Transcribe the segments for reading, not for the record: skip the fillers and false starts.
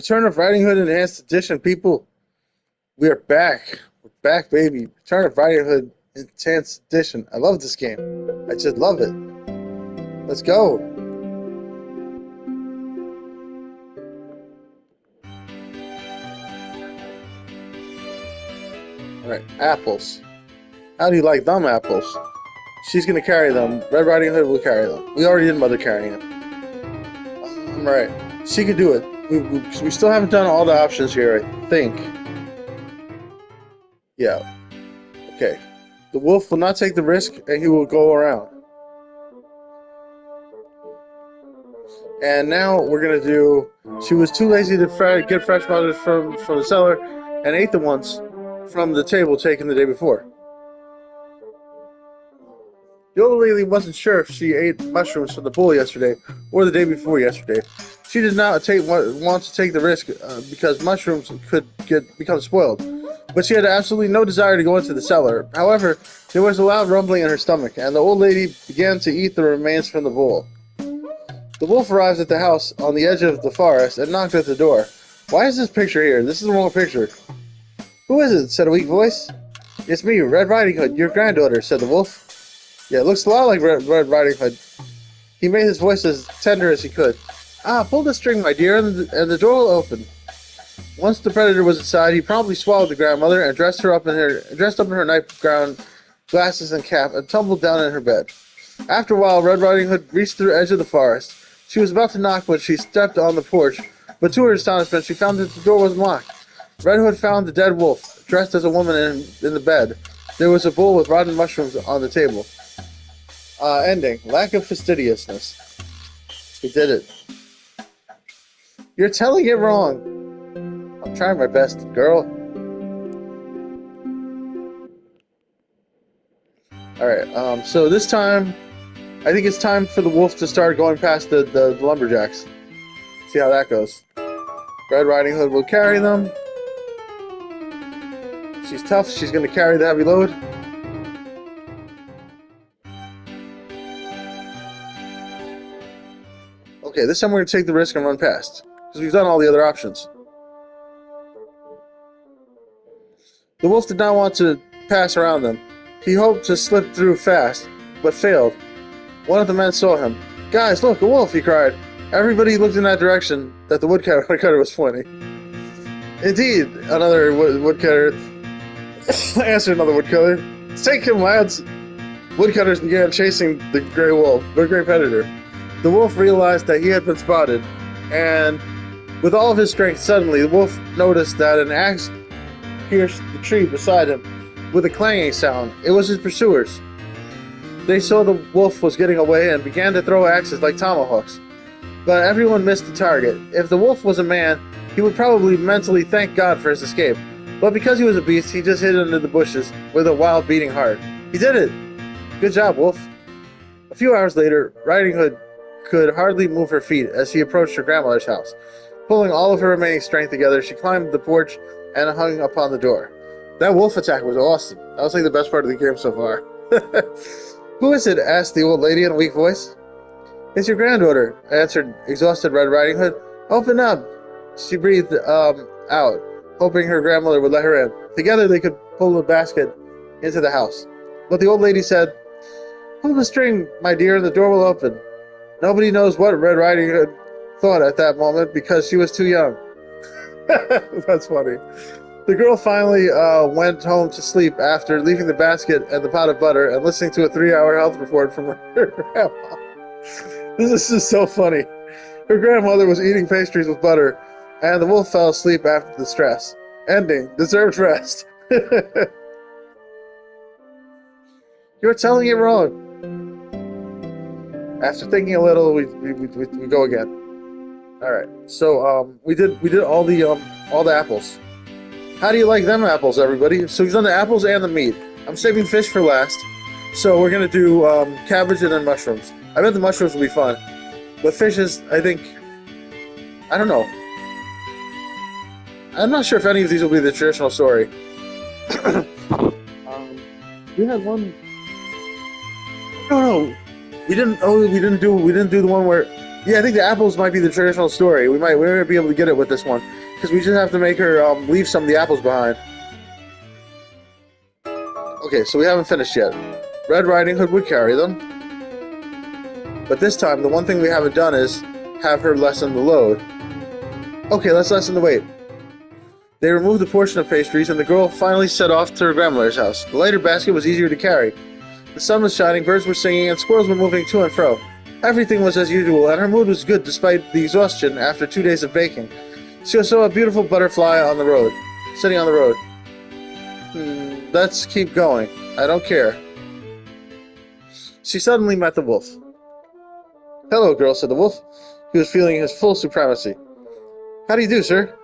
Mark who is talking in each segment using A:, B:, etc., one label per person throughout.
A: Return of Riding Hood Enhanced Edition, people. We are back. We're back, baby. Return of Riding Hood Enhanced Edition. I love this game. I just love it. Let's go. Alright, apples. How do you like them apples? She's gonna carry them. Red Riding Hood will carry them. We already did Mother carrying them. Right. She could do it. We still haven't done all the options here, I think. Yeah. Okay. The wolf will not take the risk, and he will go around. And now we're gonna do. She was too lazy to get fresh mushrooms from the cellar, and ate the ones from the table taken the day before. The old lady wasn't sure if she ate mushrooms from the bowl yesterday or the day before yesterday. She did not want to take the risk because mushrooms could become spoiled. But she had absolutely no desire to go into the cellar. However, there was a loud rumbling in her stomach, and the old lady began to eat the remains from the bowl. The wolf arrives at the house on the edge of the forest and knocked at the door. Why is this picture here? This is the wrong picture. Who is it? Said a weak voice. It's me, Red Riding Hood, your granddaughter, said the wolf. Yeah, it looks a lot like Red Riding Hood. He made his voice as tender as he could. Ah, pull the string, my dear, and the door will open. Once the predator was inside, he promptly swallowed the grandmother and dressed up in her night-gown, glasses, and cap, and tumbled down in her bed. After a while, Red Riding Hood reached the edge of the forest. She was about to knock when she stepped on the porch, but to her astonishment, she found that the door wasn't locked. Red Hood found the dead wolf, dressed as a woman in the bed. There was a bowl with rotten mushrooms on the table. Ending. Lack of fastidiousness. He did it. You're telling it wrong. I'm trying my best, girl. Alright, so this time, I think it's time for the wolf to start going past the lumberjacks. See how that goes. Red Riding Hood will carry them. She's tough. She's going to carry the heavy load. Okay, this time we're going to take the risk and run past. Because we've done all the other options. The wolf did not want to pass around them. He hoped to slip through fast, but failed. One of the men saw him. Guys, look, a wolf, he cried. Everybody looked in that direction that the woodcutter was pointing. Indeed, another woodcutter answered another woodcutter. Take him, lads! Woodcutters began chasing the gray predator. The wolf realized that he had been spotted, and with all of his strength, suddenly the wolf noticed that an axe pierced the tree beside him with a clanging sound. It was his pursuers. They saw the wolf was getting away and began to throw axes like tomahawks. But everyone missed the target. If the wolf was a man, he would probably mentally thank God for his escape. But because he was a beast, he just hid under the bushes with a wild beating heart. He did it! Good job, Wolf. A few hours later, Riding Hood could hardly move her feet as she approached her grandmother's house. Pulling all of her remaining strength together, she climbed the porch and hung upon the door. That wolf attack was awesome. That was like the best part of the game so far. Who is it? Asked the old lady in a weak voice. It's your granddaughter, answered exhausted Red Riding Hood. Open up. She breathed out, hoping her grandmother would let her in. Together they could pull the basket into the house. But the old lady said, Pull the string, my dear, and the door will open. Nobody knows what Red Riding Hood thought at that moment because she was too young. That's funny. The girl finally went home to sleep after leaving the basket and the pot of butter and listening to a 3-hour health report from her grandma. This is so funny. Her grandmother was eating pastries with butter, and the wolf fell asleep after the stress. Ending. Deserved rest. You're telling it wrong. After thinking a little, we go again. All right. So we did all the apples. How do you like them apples, everybody? So we've done the apples and the meat. I'm saving fish for last. So we're gonna do cabbage and then mushrooms. I bet the mushrooms will be fun. But fish is, I think, I don't know. I'm not sure if any of these will be the traditional story. We had one. No, we didn't. Oh, we didn't do the one where Yeah, I think the apples might be the traditional story. We might be able to get it with this one because we just have to make her leave some of the apples behind. Okay, so we haven't finished yet. Red Riding Hood would carry them, but this time the one thing we haven't done is have her lessen the load. Okay, let's lessen the weight. They removed a portion of pastries, and the girl finally set off to her grandmother's house. The lighter basket was easier to carry. The sun was shining, birds were singing, and squirrels were moving to and fro. Everything was as usual, and her mood was good despite the exhaustion after 2 days of baking. She saw a beautiful butterfly on the road, sitting on the road. Let's keep going. I don't care. She suddenly met the wolf. Hello, girl, said the wolf. He was feeling his full supremacy. How do you do, sir?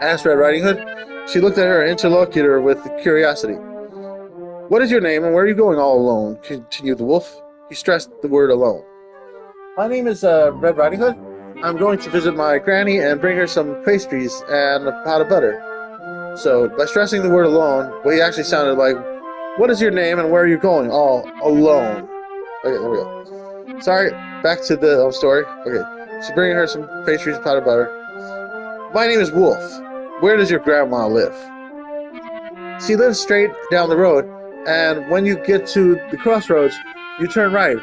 A: Asked Red Riding Hood. She looked at her interlocutor with curiosity. What is your name, and where are you going all alone? Continued the wolf. He stressed the word alone. My name is Red Riding Hood. I'm going to visit my granny and bring her some pastries and a pot of butter. So, by stressing the word alone, what he actually sounded like, what is your name and where are you going? All alone. Okay, there we go. Sorry, back to the story. Okay, she's bringing her some pastries and pot of butter. My name is Wolf. Where does your grandma live? She lives straight down the road, and when you get to the crossroads, you turn right.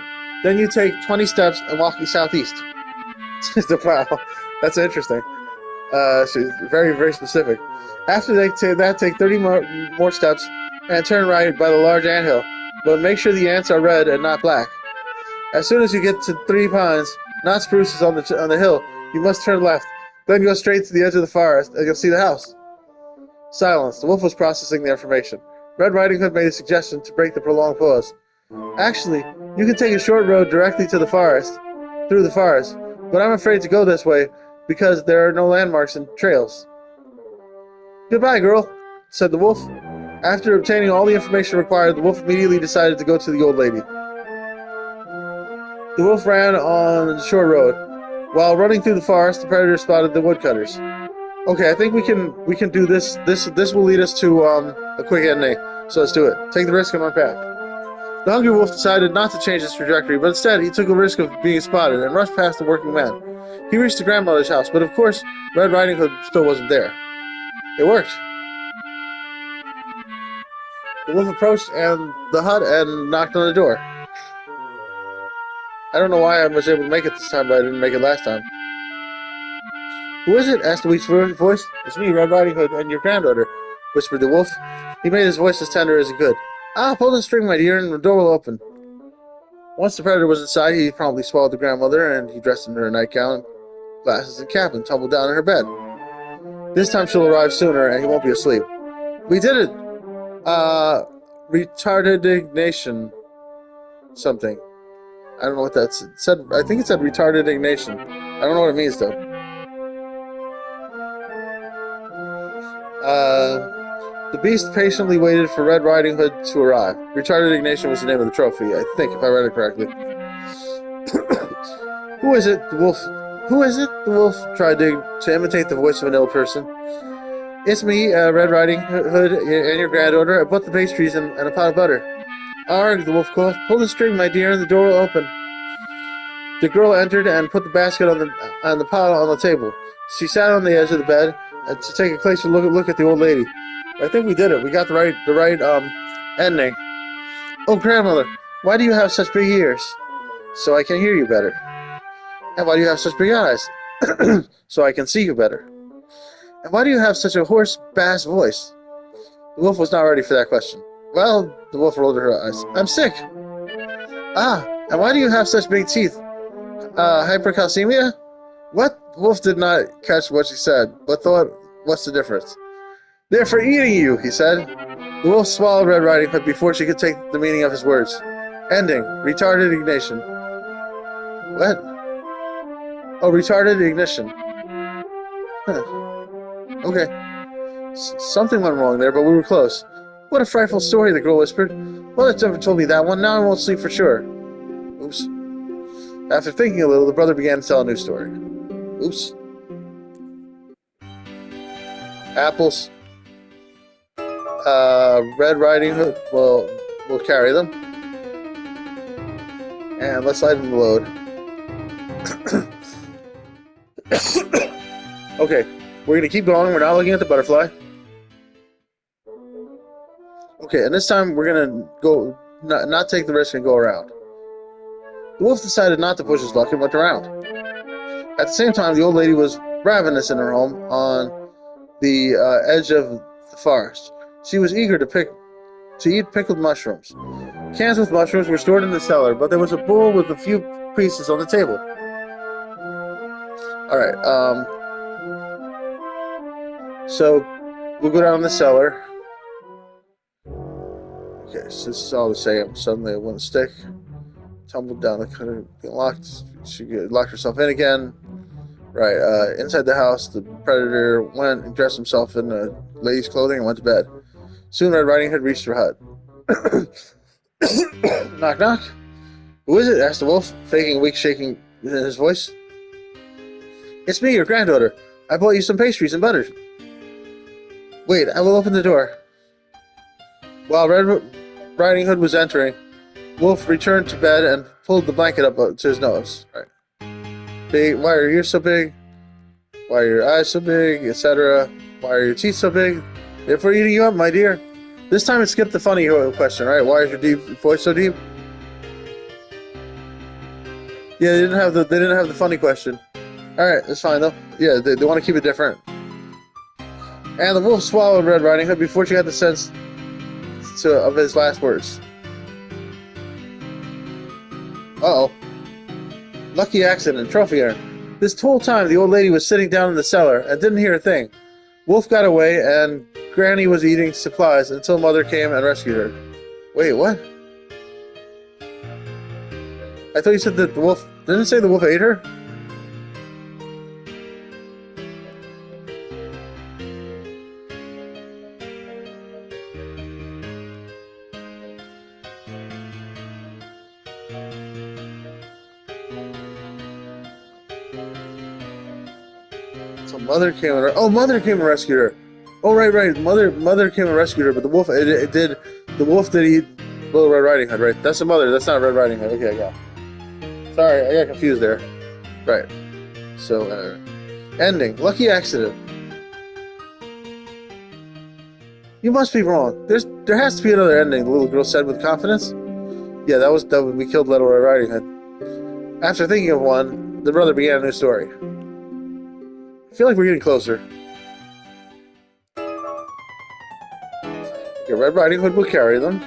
A: Then you take 20 steps and walk southeast. Wow, that's interesting. She's very, very specific. After they take 30 more steps and turn right by the large anthill, but make sure the ants are red and not black. As soon as you get to 3 pines, not spruces on the hill, you must turn left. Then go straight to the edge of the forest, and you'll see the house. Silence. The wolf was processing the information. Red Riding Hood made a suggestion to break the prolonged pause. Actually, you can take a short road directly to the forest, through the forest, but I'm afraid to go this way because there are no landmarks and trails. Goodbye, girl, said the wolf. After obtaining all the information required, the wolf immediately decided to go to the old lady. The wolf ran on the short road. While running through the forest, the predator spotted the woodcutters. Okay, I think we can do this. This will lead us to a quick ending. So let's do it. Take the risk and run back. The hungry wolf decided not to change his trajectory, but instead he took a risk of being spotted and rushed past the working men. He reached the grandmother's house, but of course Red Riding Hood still wasn't there. It worked. The wolf approached the hut and knocked on the door. I don't know why I was able to make it this time, but I didn't make it last time. Who is it? Asked the weak voice. It's me, Red Riding Hood, and your granddaughter, whispered the wolf. He made his voice as tender as he could. Ah, pull the string, my dear, and the door will open. Once the predator was inside, he promptly swallowed the grandmother, and he dressed in her nightgown, glasses, and cap, and tumbled down in her bed. This time she'll arrive sooner, and he won't be asleep. We did it! Retardation. Something. I don't know what that said. I think it said retardation. I don't know what it means, though. The beast patiently waited for Red Riding Hood to arrive. Retarded Ignatian was the name of the trophy, I think, if I read it correctly. Who is it? The wolf. Who is it? The wolf tried to imitate the voice of an ill person. It's me, Red Riding Hood, and your granddaughter. I bought the pastries and a pot of butter. Arg, the wolf called. Pull the string, my dear, and the door will open. The girl entered and put the basket on the pot on the table. She sat on the edge of the bed to take a closer look at the old lady. I think we did it. We got the right ending. Oh, grandmother, why do you have such big ears? So I can hear you better. And why do you have such big eyes? So I can see you better. And why do you have such a hoarse bass voice? The wolf was not ready for that question. Well, the wolf rolled her eyes. I'm sick. Ah, and why do you have such big teeth? Hypercalcemia? What? The wolf did not catch what she said, but thought, what's the difference? They're for eating you, he said. The wolf swallowed Red Riding Hood before she could take the meaning of his words. Ending. Retarded ignition. What? Oh, retarded ignition. Huh. Okay. Something went wrong there, but we were close. What a frightful story, the girl whispered. Well, it's never told me that one. Now I won't sleep for sure. Oops. After thinking a little, the brother began to tell a new story. Oops. Apples. Red Riding Hood will carry them. And let's lighten the load. Okay, we're gonna keep going. We're not looking at the butterfly. Okay, and this time we're gonna go not take the risk and go around. The wolf decided not to push his luck and went around. At the same time, the old lady was ravenous in her home on the edge of the forest. She was eager to eat pickled mushrooms. Cans with mushrooms were stored in the cellar, but there was a bowl with a few pieces on the table. All right, so we'll go down the cellar. Okay, so this is all the same. Suddenly it wouldn't stick. Tumbled down the cutter, locked. She locked herself in again. Right, inside the house, the predator went and dressed himself in the lady's clothing and went to bed. Soon Red Riding Hood reached her hut. Knock, knock. Who is it? Asked the wolf, faking a weak shaking in his voice. It's me, your granddaughter. I bought you some pastries and butter. Wait, I will open the door. While Red Riding Hood was entering, Wolf returned to bed and pulled the blanket up to his nose. Right. Big. Why are your ears so big? Why are your eyes so big? Etc. Why are your teeth so big? Therefore eating you up, my dear. This time it skipped the funny question, right? Why is your deep voice so deep? Yeah, they didn't have the funny question. All right, that's fine though. Yeah, they want to keep it different. And the wolf swallowed Red Riding Hood before she got the sense of his last words. Uh-oh. Lucky accident, trophy urn. This whole time the old lady was sitting down in the cellar and didn't hear a thing. Wolf got away and Granny was eating supplies until Mother came and rescued her. Wait, what? I thought you said that the wolf... Didn't it say the wolf ate her? So Mother came and... Oh, Mother came and rescued her. Oh, right. Mother came and rescued her, but the wolf... The wolf did eat Little Red Riding Hood, right? That's the mother. That's not Red Riding Hood. Okay, I got it. Sorry, I got confused there. Right. So, ending. Lucky accident. You must be wrong. There has to be another ending, the little girl said with confidence. Yeah, that was we killed Little Red Riding Hood. After thinking of one, the brother began a new story. I feel like we're getting closer. Okay, Red Riding Hood will carry them.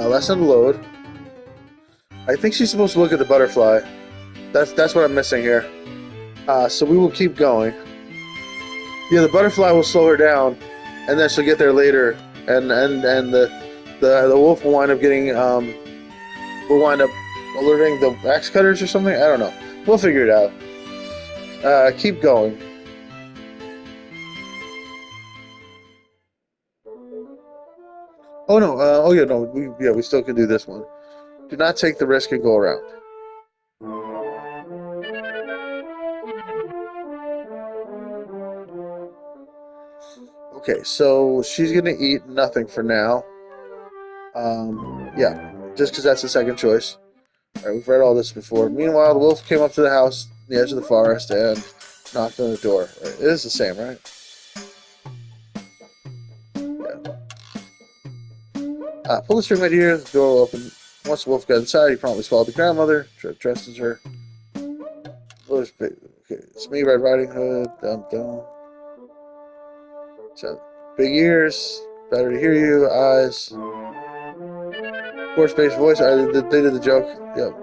A: Lesson load. I think she's supposed to look at the butterfly. That's what I'm missing here. So we will keep going. Yeah, the butterfly will slow her down, and then she'll get there later, and the wolf will wind up getting will wind up alerting the axe cutters or something. I don't know. We'll figure it out. Keep going. Oh no. Oh yeah. No. We still can do this one. Do not take the risk and go around. Okay, so she's gonna eat nothing for now. Yeah, just because that's the second choice. All right, we've read all this before. Meanwhile, the wolf came up to the house, the edge of the forest, and knocked on the door. Right, it is the same, right? Yeah. Pull the string right here. The door will open. Once the wolf got inside, he promptly swallowed the grandmother, dressed as her. Okay, it's me, Red Riding Hood. Dum dum. So, big ears, better to hear you. Eyes. Poor space voice. They did the joke. Yep.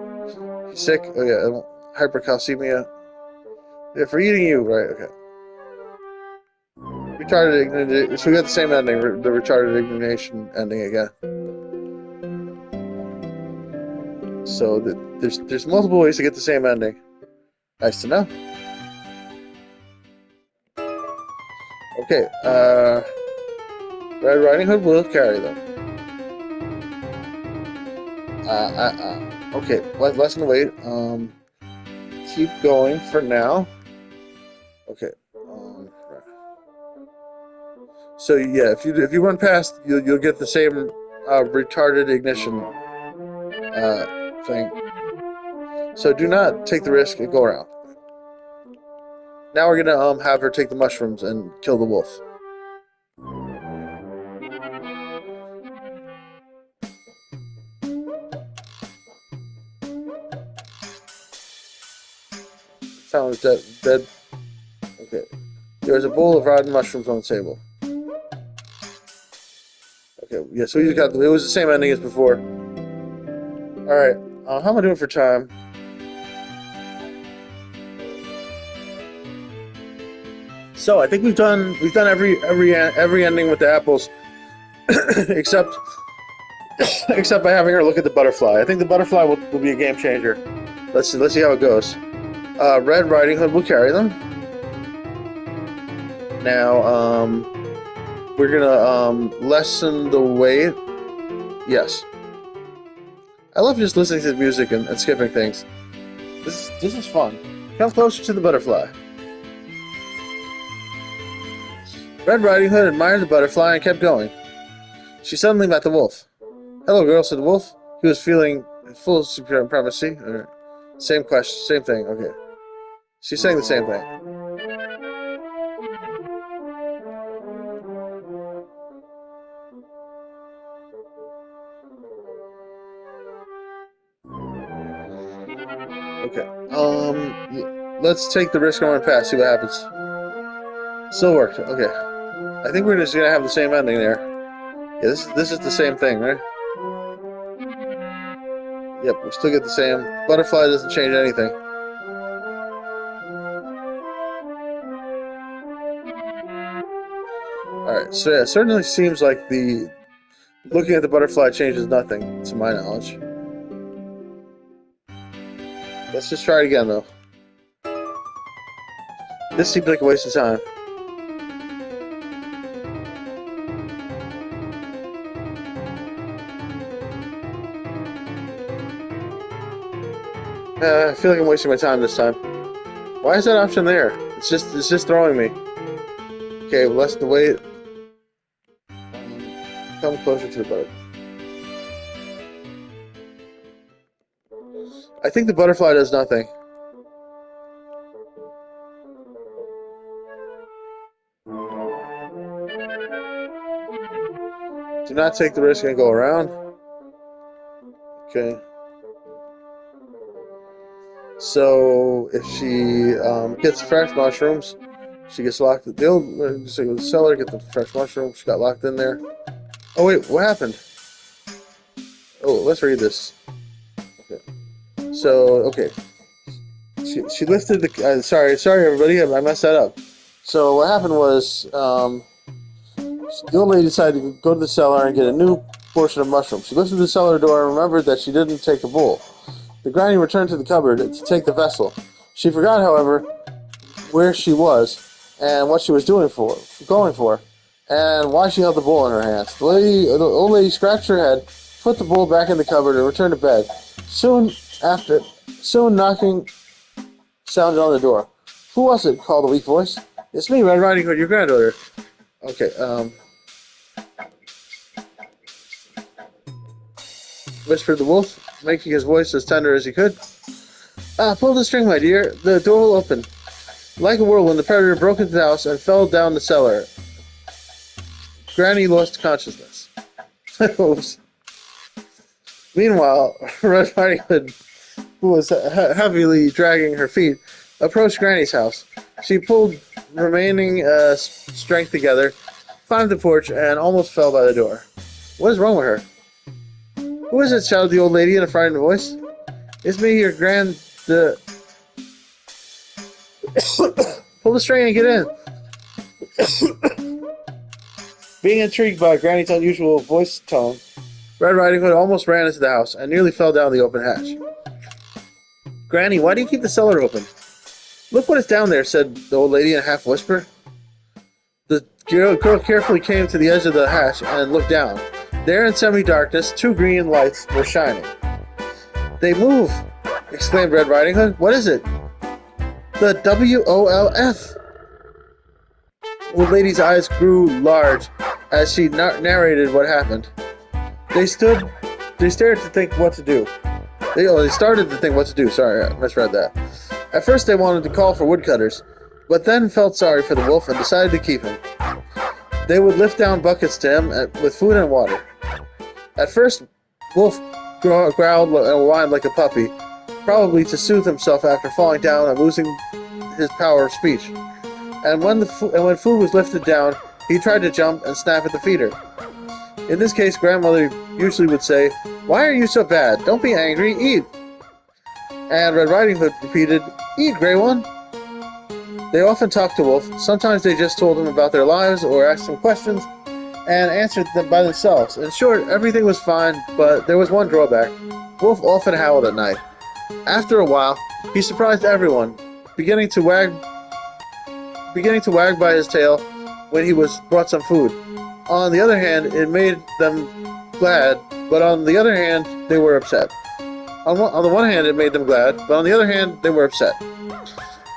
A: He's sick. Oh yeah. Hypercalcemia. Yeah, for eating you. Right. Okay. Retarded ignition. So we got the same ending. The retarded ignition ending again. So there's multiple ways to get the same ending. Nice to know. Okay. Red Riding Hood will carry them. Okay. Lesson wait. Keep going for now. Okay. Right. So yeah, if you run past, you'll get the same retarded ignition thing. So do not take the risk and go around. Now we're gonna have her take the mushrooms and kill the wolf. Found dead. Okay. There's a bowl of rotten mushrooms on the table. Okay, yeah, so we just got it was the same ending as before. Alright, how am I doing for time? So I think we've done every ending with the apples except by having her look at the butterfly. I think the butterfly will be a game changer. Let's see how it goes. Red Riding Hood will carry them. Now, we're gonna lessen the weight. Yes. I love just listening to the music and skipping things. This is fun. Come closer to the butterfly. Red Riding Hood admired the butterfly and kept going. She suddenly met the wolf. "Hello, girl," said the wolf. He was feeling full of supremacy. Same question, same thing. Okay. She's saying the same thing. Okay. Let's take the risk on pass. See what happens. Still worked. Okay. I think we're just gonna have the same ending there. Yeah, this is the same thing, right? Yep, we still get the same. Butterfly doesn't change anything. Alright, so yeah, it certainly seems like looking at the butterfly changes nothing, to my knowledge. Let's just try it again, though. This seems like a waste of time. I feel like I'm wasting my time this time. Why is that option there? It's just throwing me. Okay, less the weight. Come closer to the boat. I think the butterfly does nothing. Do not take the risk and go around. Okay. So if she gets fresh mushrooms, she gets locked. The cellar get the fresh mushrooms. She got locked in there. Oh wait, what happened? Oh, let's read this. Okay. So okay, she lifted the. Sorry everybody, I messed that up. So what happened was the old lady decided to go to the cellar and get a new portion of mushrooms. She lifted the cellar door and remembered that she didn't take a bowl. The granny returned to the cupboard to take the vessel. She forgot, however, where she was and what she was going for, and why she held the bowl in her hands. The old lady scratched her head, put the bowl back in the cupboard, and returned to bed. Soon knocking sounded on the door. "Who was it?" called a weak voice. "It's me, Red Riding Hood, your granddaughter." Okay, whispered the wolf, making his voice as tender as he could. "Pull the string, my dear. The door will open." Like a whirlwind, the predator broke into the house and fell down the cellar. Granny lost consciousness. Meanwhile, Red Riding Hood, who was heavily dragging her feet, approached Granny's house. She pulled remaining strength together, climbed the porch, and almost fell by the door. "What is wrong with her?" "Who is it?" shouted the old lady in a frightened voice. "It's me, your Pull the string and get in." Being intrigued by Granny's unusual voice tone, Red Riding Hood almost ran into the house and nearly fell down the open hatch. "Granny, why do you keep the cellar open?" "Look what is down there," said the old lady in a half whisper. The girl carefully came to the edge of the hatch and looked down. There in semi-darkness, two green lights were shining. "They move!" exclaimed Red Riding Hood. "What is it?" "The WOLF!" The old lady's eyes grew large as she narrated what happened. They stared to think what to do. They started to think what to do. Sorry, I misread that. At first, they wanted to call for woodcutters, but then felt sorry for the wolf and decided to keep him. They would lift down buckets to him with food and water. At first, Wolf growled and whined like a puppy, probably to soothe himself after falling down and losing his power of speech. And when food was lifted down, he tried to jump and snap at the feeder. In this case, grandmother usually would say, "Why are you so bad? Don't be angry, eat." And Red Riding Hood repeated, "Eat, Grey One." They often talked to Wolf. Sometimes they just told him about their lives or asked him questions and answered them by themselves. In short, everything was fine, but there was one drawback. Wolf often howled at night. After a while, he surprised everyone, beginning to wag by his tail when he was brought some food. On the other hand, it made them glad, but on the other hand, they were upset. On the one hand, it made them glad, but on the other hand, they were upset.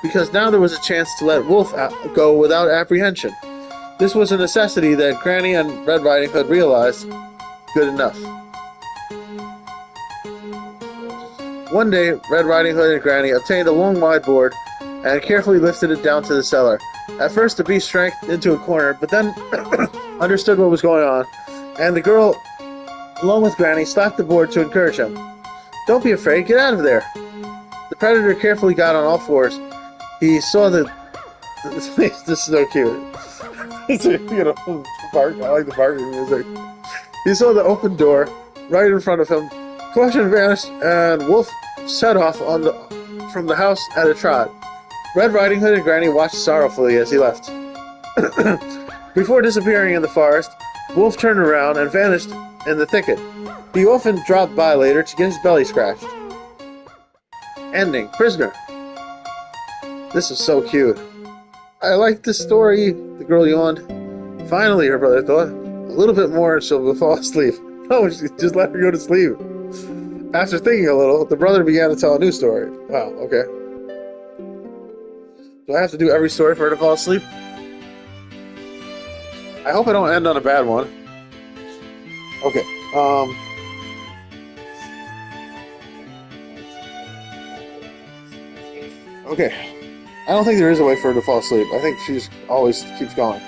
A: Because now there was a chance to let Wolf go without apprehension. This was a necessity that Granny and Red Riding Hood realized good enough. One day, Red Riding Hood and Granny obtained a long wide board and carefully lifted it down to the cellar. At first, the beast shrank into a corner, but then understood what was going on, and the girl, along with Granny, slapped the board to encourage him. "Don't be afraid, get out of there." The predator carefully got on all fours. He saw the... This is so cute. Bark. I like the barking music. He saw the open door right in front of him. Caution vanished, and Wolf set off from the house at a trot. Red Riding Hood and Granny watched sorrowfully as he left. Before disappearing in the forest, Wolf turned around and vanished in the thicket. He often dropped by later to get his belly scratched. Ending. Prisoner. This is so cute. "I like this story," the girl yawned. Finally, her brother thought. A little bit more and she'll fall asleep. No, just let her go to sleep. After thinking a little, the brother began to tell a new story. Wow, okay. Do I have to do every story for her to fall asleep? I hope I don't end on a bad one. Okay, okay. I don't think there is a way for her to fall asleep. I think she just always keeps going.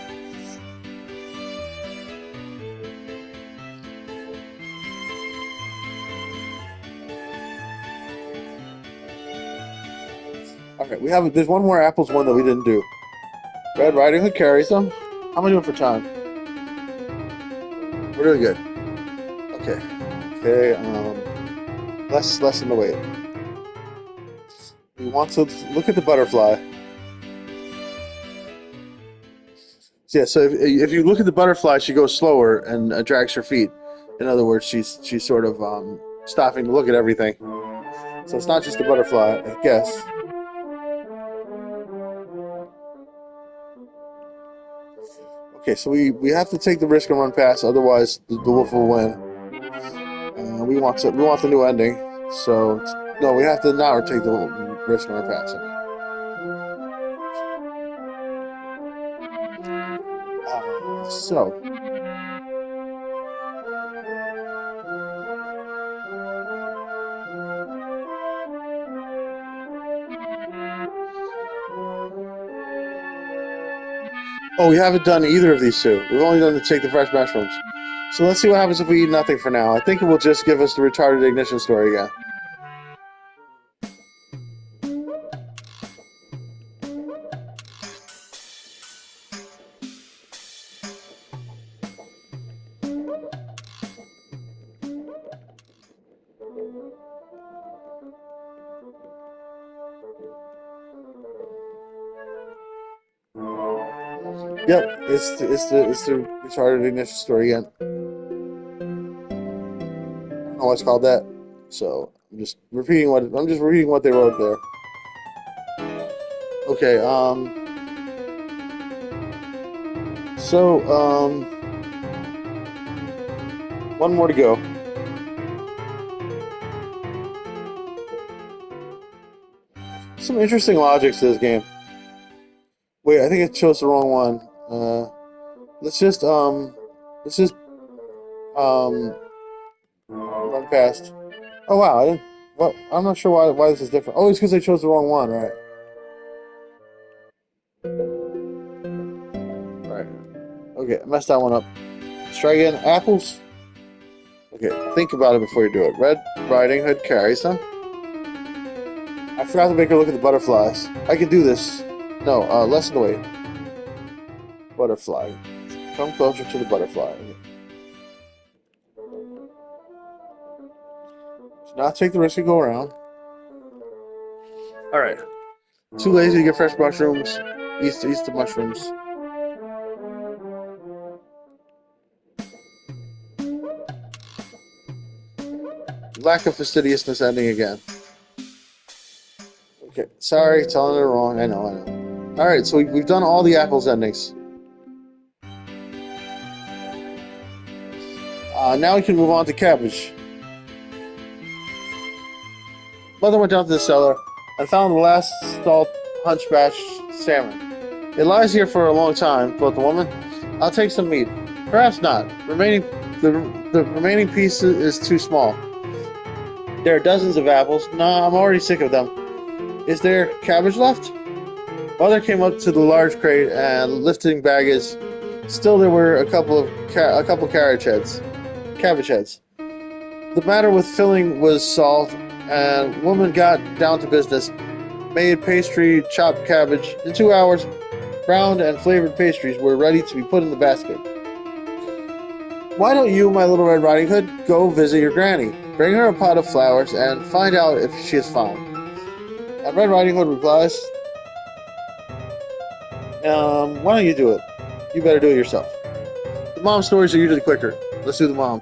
A: Okay, there's one more Apples one that we didn't do. Red Riding Hood carries them. How am I doing for time? We're doing good. Okay. Less than the wait. We want to look at the butterfly. So yeah, so if you look at the butterfly, she goes slower and drags her feet. In other words, she's sort of stopping to look at everything. So it's not just the butterfly, I guess. Okay, so we have to take the risk and run past, otherwise the wolf will win. We want the new ending. So no, we have to not take the risk and run past. So oh, we haven't done either of these two. We've only done the take the fresh mushrooms. So let's see what happens if we eat nothing for now. I think it will just give us the retarded ignition story again. Yep, it's the retarded ignition story again. I don't know why it's called that. So I'm just repeating what they wrote there. Okay, so one more to go. Some interesting logics to this game. Wait, I think it chose the wrong one. Let's just let's just run past. Oh wow, Well, I'm not sure why this is different. Oh, it's because I chose the wrong one, right? Right. Okay, I messed that one up. Let's try again. Apples. Okay, think about it before you do it. Red Riding Hood carries them. I forgot to make her look at the butterflies. I can do this. No, lessen the weight. Butterfly. Come closer to the butterfly. Do not take the risk to go around. Alright. Too lazy to get fresh mushrooms. Eat the mushrooms. Lack of fastidiousness ending again. Okay, sorry, telling it wrong. I know. Alright, so we've done all the apples endings. Now we can move on to cabbage. Mother went down to the cellar and found the last stalled hunchback salmon. It lies here for a long time, thought the woman. I'll take some meat. Perhaps not. The remaining piece is too small. There are dozens of apples. Nah, I'm already sick of them. Is there cabbage left? Mother came up to the large crate and lifting baggage. Still, there were a couple cabbage heads. The matter with filling was solved, and woman got down to business. Made pastry, chopped cabbage. In 2 hours, browned and flavored pastries were ready to be put in the basket. Why don't you, my little Red Riding Hood, go visit your granny? Bring her a pot of flowers and find out if she is fine. And Red Riding Hood replies, why don't you do it? You better do it yourself. The mom stories are usually quicker. Let's do the mom.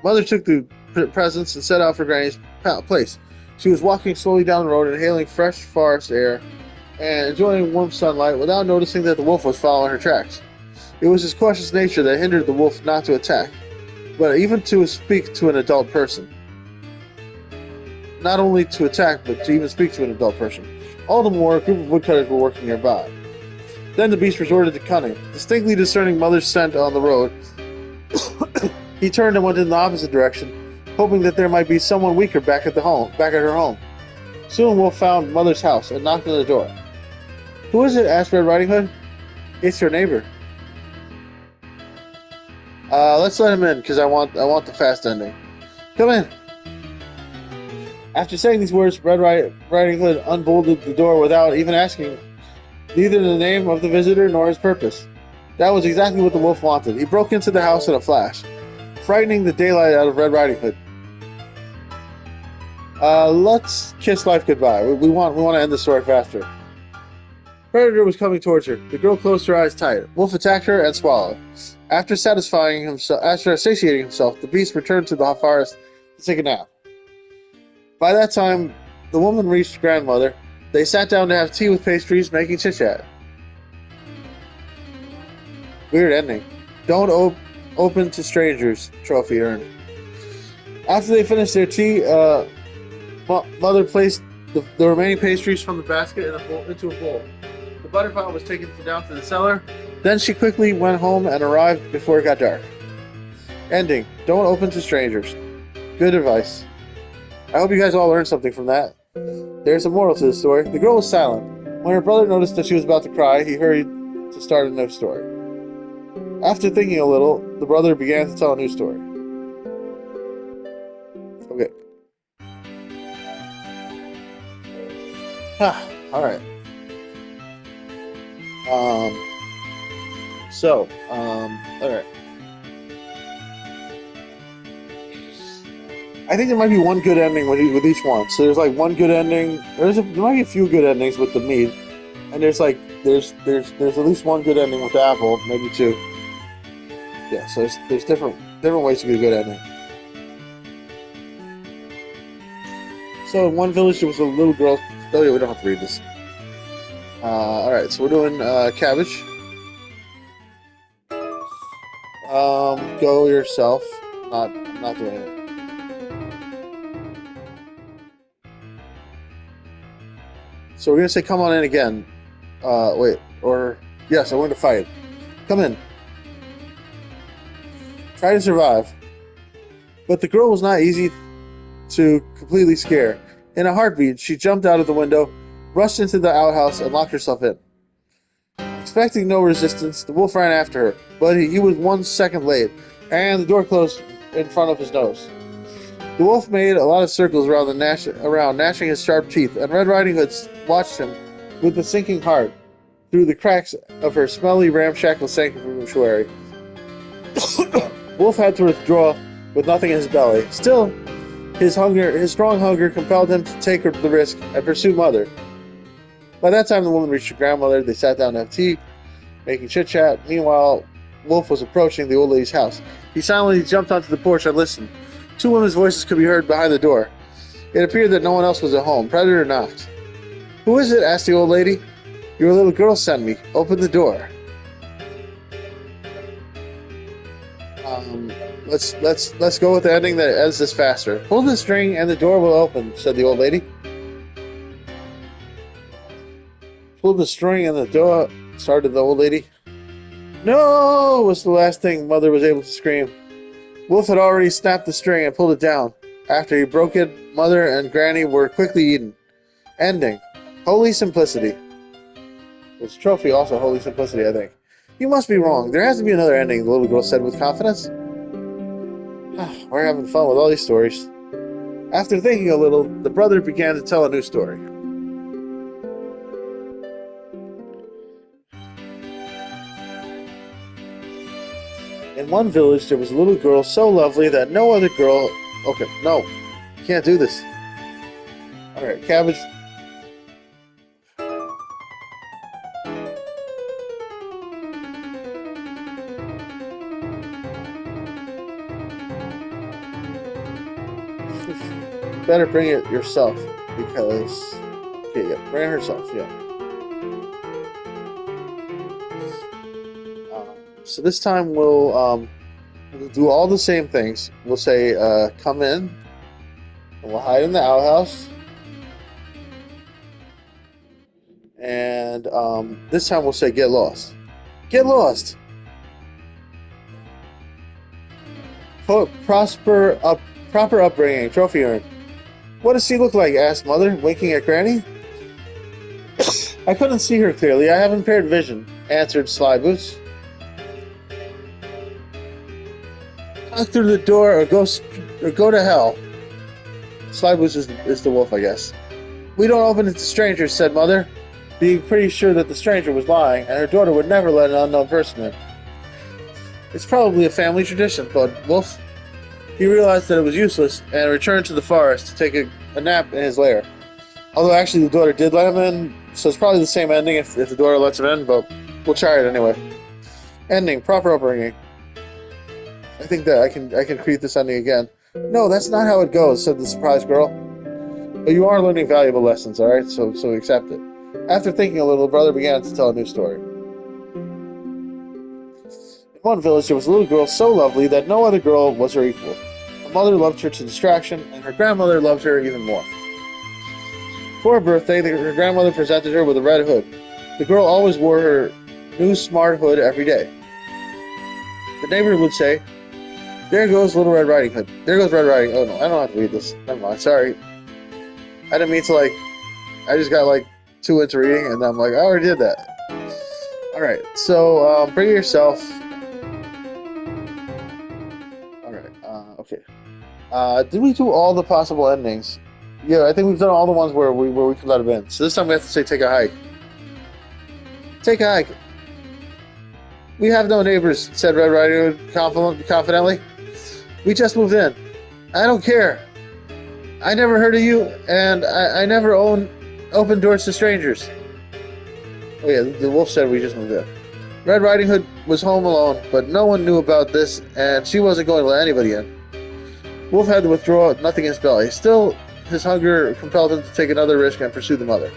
A: Mother took the presents and set out for Granny's place. She was walking slowly down the road, inhaling fresh forest air and enjoying warm sunlight without noticing that the wolf was following her tracks. It was his cautious nature that hindered the wolf not to attack, but even to speak to an adult person. Not only to attack, but to even speak to an adult person. All the more, a group of woodcutters were working nearby. Then the beast resorted to cunning. Distinctly discerning Mother's scent on the road, he turned and went in the opposite direction, hoping that there might be someone weaker back at her home. Soon Wolf found Mother's house and knocked on the door. Who is it? Asked Red Riding Hood. It's your neighbor. Let's let him in, because I want the fast ending. Come in. After saying these words, Red Riding Hood unbolted the door without even asking neither the name of the visitor nor his purpose. That was exactly what the wolf wanted. He broke into the house in a flash, frightening the daylight out of Red Riding Hood. Let's kiss life goodbye. We want to end the story faster. Predator was coming towards her. The girl closed her eyes tight. Wolf attacked her and swallowed. After satiating himself, the beast returned to the forest to take a nap. By that time, the woman reached grandmother. They sat down to have tea with pastries, making chit-chat. Weird ending. Don't open to strangers, trophy earned. After they finished their tea, Mother placed the remaining pastries from the basket into a bowl. The butterpot was taken down to the cellar. Then she quickly went home and arrived before it got dark. Ending. Don't open to strangers. Good advice. I hope you guys all learned something from that. There's a moral to the story. The girl was silent. When her brother noticed that she was about to cry, he hurried to start a new story. After thinking a little, the brother began to tell a new story. Okay. Alright. Alright. I think there might be one good ending with each one. So there's like one good ending. There might be a few good endings with the meat, and there's at least one good ending with the apple, maybe two. Yeah, so there's different ways to get a good ending. So in one village there was a little girl. Oh yeah, we don't have to read this. All right, so we're doing cabbage. Go yourself. I'm not doing it. So we're gonna say, come on in again. Yes, I want to fight. Come in. Try to survive. But the girl was not easy to completely scare. In a heartbeat, she jumped out of the window, rushed into the outhouse, and locked herself in. Expecting no resistance, the wolf ran after her, but he was 1 second late, and the door closed in front of his nose. The wolf made a lot of circles around, gnashing his sharp teeth, and Red Riding Hood watched him with a sinking heart through the cracks of her smelly, ramshackle sanctuary. Wolf had to withdraw with nothing in his belly. Still, his strong hunger, compelled him to take the risk and pursue Mother. By that time, the woman reached her grandmother. They sat down to have tea, making chit-chat. Meanwhile, Wolf was approaching the old lady's house. He silently jumped onto the porch and listened. Two women's voices could be heard behind the door. It appeared that no one else was at home. Predator knocked. "Who is it?" asked the old lady. "Your little girl sent me. Open the door." Let's go with the ending that ends this faster. "Pull the string and the door will open," said the old lady. "Pull the string and the door," started the old lady. "No!" was the last thing Mother was able to scream. Wolf had already snapped the string and pulled it down. After he broke it, Mother and Granny were quickly eaten. Ending. Holy simplicity. Was trophy also holy simplicity, I think. "You must be wrong. There has to be another ending," the little girl said with confidence. "We're having fun with all these stories." After thinking a little, the brother began to tell a new story. In one village, there was a little girl so lovely that no other girl... Okay, no. Can't do this. Alright, cabbage. Better bring it yourself, because... Okay, yeah, bring it herself, yeah. So this time we'll do all the same things. We'll say, come in, and we'll hide in the outhouse. And this time we'll say, get lost. Get lost! Proper upbringing, trophy earned. "What does she look like?" asked Mother, winking at Granny. "I couldn't see her clearly. I have impaired vision," answered Slyboots. "Knock through the door or go to hell." Slyboots is the wolf, I guess. "We don't open it to strangers," said Mother, being pretty sure that the stranger was lying, and her daughter would never let an unknown person in. "It's probably a family tradition," thought Wolf. He realized that it was useless and returned to the forest to take a nap in his lair. Although actually the daughter did let him in, so it's probably the same ending if the daughter lets him in, but we'll try it anyway. Ending, proper upbringing. I think that I can create this ending again. "No, that's not how it goes," said the surprised girl. "But you are learning valuable lessons, alright? So accept it." After thinking a little, the brother began to tell a new story. In one village, there was a little girl so lovely that no other girl was her equal. Her mother loved her to distraction, and her grandmother loved her even more. For her birthday, her grandmother presented her with a red hood. The girl always wore her new smart hood every day. The neighbor would say, "There goes Little Red Riding Hood. There goes Red Riding..." Oh no, I don't have to read this. Never mind, sorry. I didn't mean to, I just got, too into reading, and I'm like, I already did that. Alright, so, bring it yourself. Alright, okay. Did we do all the possible endings? Yeah, I think we've done all the ones where we could let him in. So this time we have to say take a hike. Take a hike. "We have no neighbors," said Red Riding Hood confidently. "We just moved in." "I don't care. I never heard of you, and I never open doors to strangers." Oh yeah, the wolf said we just moved in. Red Riding Hood was home alone, but no one knew about this, and she wasn't going to let anybody in. Wolf had to withdraw, nothing in his belly. Still, his hunger compelled him to take another risk and pursue the mother.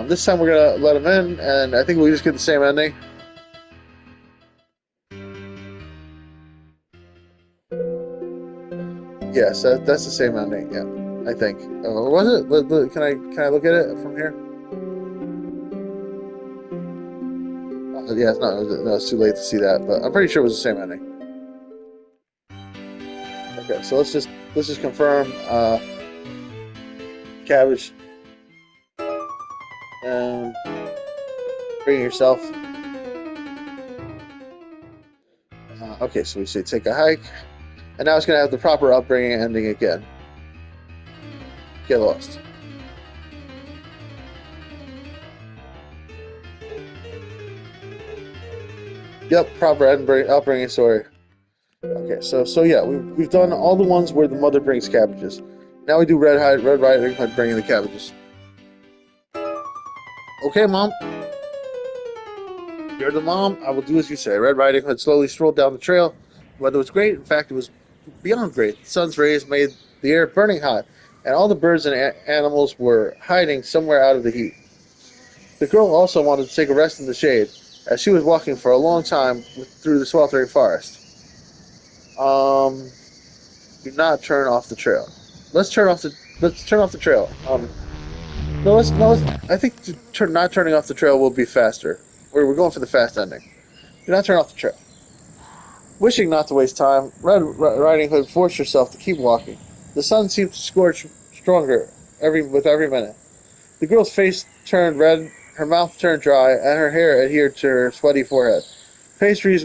A: This time we're gonna let him in, and I think we just get the same ending. Yes, that's the same ending. Yeah, I think. Or was it? Can I look at it from here? Yeah, no, it's too late to see that, but I'm pretty sure it was the same ending. Okay, so let's just confirm. Cabbage, and bring yourself. Okay, so we say take a hike, and now it's gonna have the proper upbringing ending again. Get lost. Yep, proper upbringing story. Okay, so yeah, we've done all the ones where the mother brings cabbages. Now we do Red Riding Hood bringing the cabbages. Okay, Mom. You're the mom. I will do as you say. Red Riding Hood slowly strolled down the trail. The weather was great. In fact, it was beyond great. The sun's rays made the air burning hot, and all the birds and animals were hiding somewhere out of the heat. The girl also wanted to take a rest in the shade, as she was walking for a long time through the sweltering forest. Do not turn off the trail. Let's turn off the trail. I think not turning off the trail will be faster. We're going for the fast ending. Do not turn off the trail. Wishing not to waste time, Red Riding Hood forced herself to keep walking. The sun seemed to scorch stronger with every minute. The girl's face turned red, her mouth turned dry, and her hair adhered to her sweaty forehead. Pastries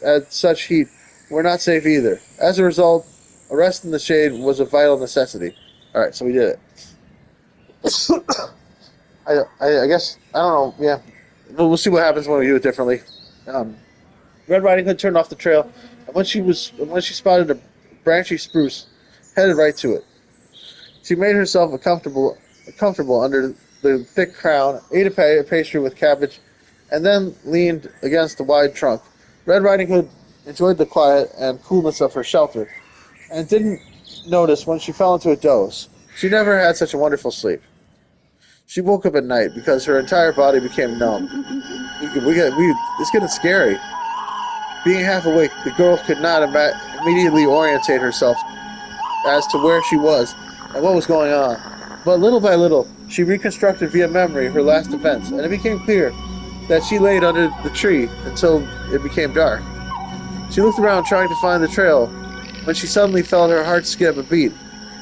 A: at such heat were not safe either. As a result, a rest in the shade was a vital necessity. All right, so we did it. I guess I don't know. Yeah, we'll see what happens when we do it differently. Red Riding Hood turned off the trail, and when she spotted a branchy spruce, headed right to it. She made herself comfortable under the thick crown, ate a pastry with cabbage, and then leaned against the wide trunk. Red Riding Hood enjoyed the quiet and coolness of her shelter, and didn't notice when she fell into a doze. She never had such a wonderful sleep. She woke up at night because her entire body became numb. It's getting scary. Being half awake, the girl could not immediately orientate herself as to where she was and what was going on. But little by little, she reconstructed via memory her last events, and it became clear that she laid under the tree until it became dark. She looked around trying to find the trail when she suddenly felt her heart skip a beat.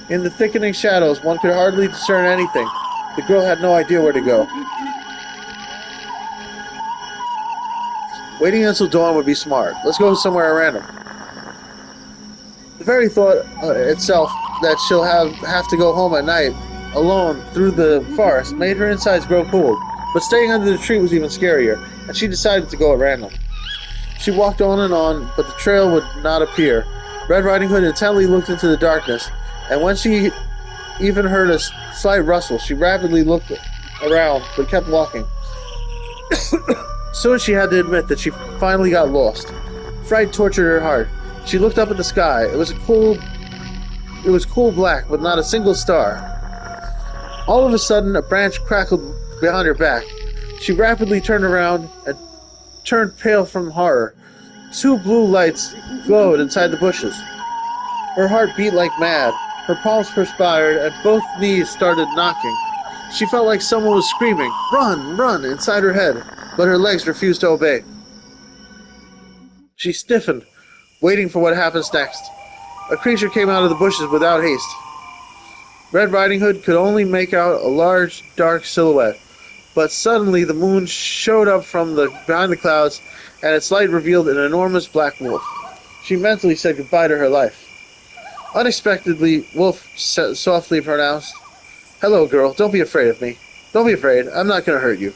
A: In the thickening shadows, one could hardly discern anything. The girl had no idea where to go. Waiting until dawn would be smart. Let's go somewhere random. The very thought itself that she'll have to go home at night alone through the forest made her insides grow cold. But staying under the tree was even scarier, and she decided to go at random. She walked on and on, but the trail would not appear. Red Riding Hood intently looked into the darkness, and when she even heard a slight rustle, she rapidly looked around, but kept walking. Soon she had to admit that she finally got lost. Fright tortured her heart. She looked up at the sky. It was cool black, with not a single star. All of a sudden, a branch crackled behind her back. She rapidly turned around and turned pale from horror. Two blue lights glowed inside the bushes. Her heart beat like mad. Her palms perspired, and both knees started knocking. She felt like someone was screaming, "Run, run," inside her head, but her legs refused to obey. She stiffened, waiting for what happens next. A creature came out of the bushes without haste. Red Riding Hood could only make out a large, dark silhouette, but suddenly the moon showed up from behind the clouds, and its light revealed an enormous black wolf. She mentally said goodbye to her life. Unexpectedly, Wolf softly pronounced, "Hello, girl. Don't be afraid of me. Don't be afraid. I'm not going to hurt you.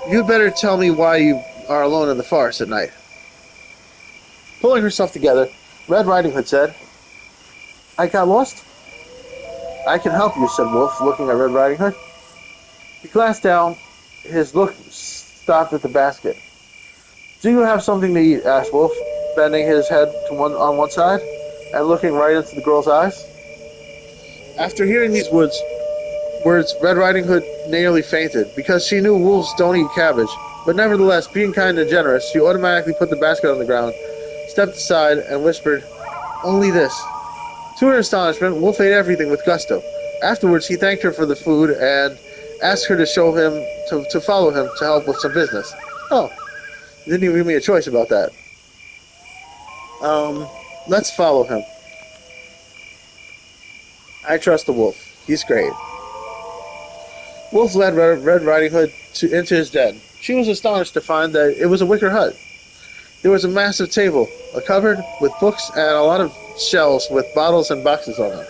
A: You'd better tell me why you are alone in the forest at night." Pulling herself together, Red Riding Hood said, "I got lost?" "I can help you," said Wolf, looking at Red Riding Hood. He glanced down. His look stopped at the basket. "Do you have something to eat?" asked Wolf, bending his head on one side and looking right into the girl's eyes. After hearing these words, Red Riding Hood nearly fainted, because she knew wolves don't eat cabbage. But nevertheless, being kind and generous, she automatically put the basket on the ground, stepped aside, and whispered, "Only this." To her astonishment, Wolf ate everything with gusto. Afterwards, he thanked her for the food and asked her to show him to follow him to help with some business. Oh, you didn't even give me a choice about that. Let's follow him. I trust the wolf. He's great. Wolf led Red Riding Hood into his den. She was astonished to find that it was a wicker hut. There was a massive table, a cupboard with books, and a lot of shelves with bottles and boxes on them.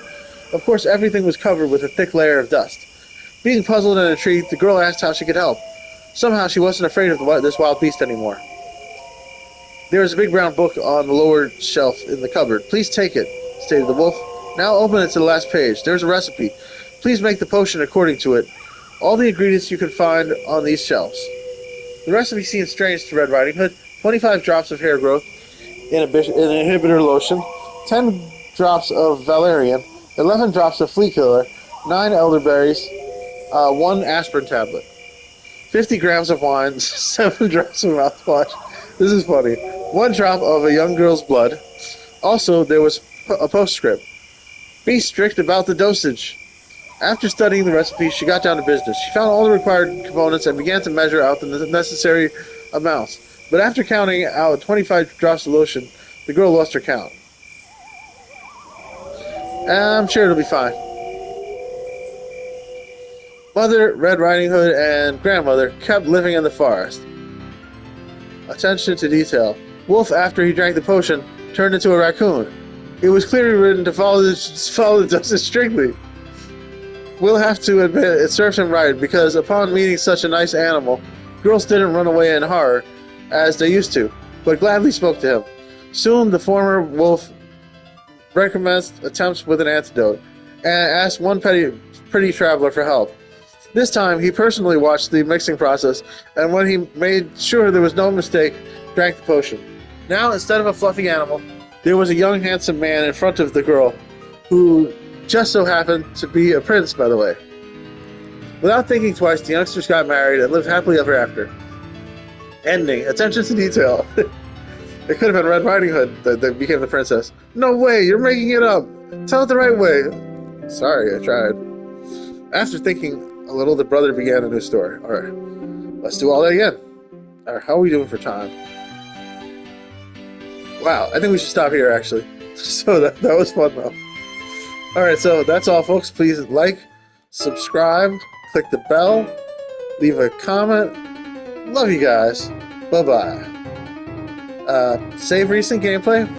A: Of course, everything was covered with a thick layer of dust. Being puzzled and intrigued, the girl asked how she could help. Somehow she wasn't afraid of this wild beast anymore. There was a big brown book on the lower shelf in the cupboard. Please take it, stated the wolf. Now open it to the last page. There's a recipe. Please make the potion according to it. All the ingredients you can find on these shelves. The recipe seemed strange to Red Riding Hood. 25 drops of hair growth inhibitor lotion, 10 drops of valerian, 11 drops of flea killer, 9 elderberries, 1 aspirin tablet, 50 grams of wine, 7 drops of mouthwash. This is funny. 1 drop of a young girl's blood. Also, there was a postscript. Be strict about the dosage. After studying the recipe, she got down to business. She found all the required components and began to measure out the necessary amounts. But after counting out 25 drops of lotion, the girl lost her count. I'm sure it'll be fine. Mother, Red Riding Hood, and grandmother kept living in the forest. Attention to detail. Wolf, after he drank the potion, turned into a raccoon. It was clearly written to follow the dosage strictly. We'll have to admit it serves him right, because upon meeting such a nice animal, girls didn't run away in horror as they used to, but gladly spoke to him. Soon the former wolf recommenced attempts with an antidote, and asked one pretty traveler for help. This time he personally watched the mixing process, and when he made sure there was no mistake, drank the potion. Now, instead of a fluffy animal, there was a young handsome man in front of the girl, who just so happened to be a prince, by the way. Without thinking twice, the youngsters got married and lived happily ever after. Ending. Attention to detail. It could have been Red Riding Hood that became the princess. No way, you're making it up. Tell it the right way. Sorry, I tried. After thinking a little, the brother began a new story. Alright, let's do all that again. Alright, how are we doing for time? Wow, I think we should stop here, actually. So that was fun, though. Alright, so that's all, folks. Please like, subscribe, click the bell, leave a comment. Love you guys. Bye-bye. Save recent gameplay.